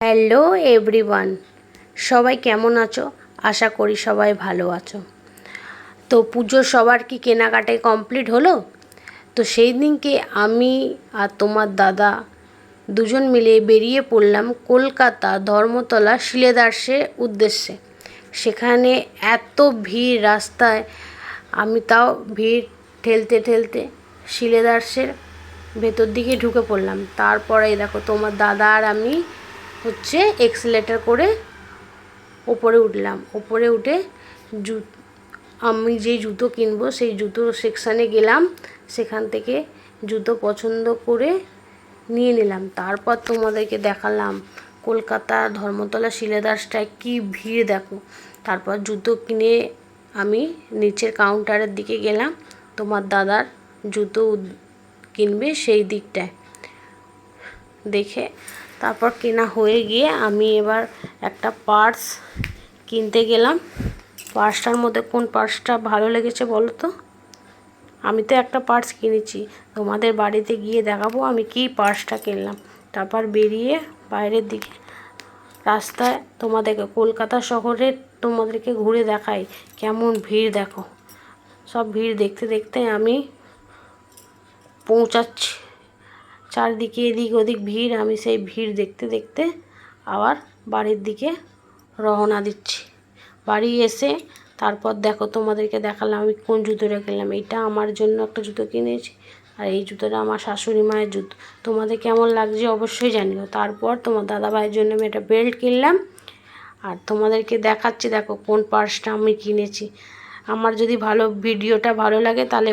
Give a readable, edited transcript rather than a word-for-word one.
Hello everyone, সবাই কেমন আছো? আশা করি সবাই ভালো আছো। তো পুজোর সবার কি কেনাকাটায় কমপ্লিট হলো? তো সেই দিনকে আমি আর তোমার দাদা দুজন মিলে বেরিয়ে পড়লাম কলকাতা ধর্মতলা শিলেদার্সের উদ্দেশ্যে। সেখানে এত ভিড় রাস্তায়, আমি তাও ভিড় ঠেলতে ঠেলতে শিলেদার্সের ভেতর দিকে ঢুকে পড়লাম। তারপরে দেখো তোমার দাদা আর আমি এক্সেলেটার করে ওপরে উঠলাম। ওপরে উঠে আমি যে জুতো কিনবো সেই জুতো সেকশানে গেলাম, সেখান থেকে জুতো পছন্দ করে নিয়ে নিলাম। তারপর তোমাদেরকে দেখালাম কলকাতা ধর্মতলা শিলেদার্সটায় কি ভিড় দেখো। তারপর জুতো কিনে আমি নিচের কাউন্টারের দিকে গেলাম, তোমার দাদার জুতো কিনবে সেই দিকটায় দেখে। তারপর কেনা হয়ে গিয়ে আমি এবার একটা পার্স কিনতে গেলাম। পার্সটার মধ্যে কোন পার্সটা ভালো লেগেছে বলো তো? আমি তো একটা পার্স কিনেছি, তোমাদের বাড়িতে গিয়ে দেখাবো আমি কি পার্সটা কিনলাম। তারপর বেরিয়ে বাইরের দিকে রাস্তায় তোমাদেরকে কলকাতা শহরে তোমাদেরকে ঘুরে দেখাই কেমন ভিড় দেখো। সব ভিড় দেখতে দেখতে আমি পৌঁছাচ্ছি। চারদিকে এদিক ওদিক ভিড়, আমি সেই ভিড় দেখতে দেখতে আবার বাড়ির দিকে রওনা দিচ্ছি। বাড়ি এসে তারপর দেখো তোমাদেরকে দেখালাম আমি কোন জুতোটা কিনলাম। এটা আমার জন্য একটা জুতো কিনেছি, আর এই জুতোটা আমার শাশুড়ি মায়ের জুতো। তোমাদের কেমন লাগছে অবশ্যই জানিও। তারপর তোমার দাদাভাইয়ের জন্য আমি একটা বেল্ট কিনলাম, আর তোমাদেরকে দেখাচ্ছি দেখো কোন পার্সটা আমি কিনেছি। আমার যদি ভিডিওটা ভালো লাগে তাহলে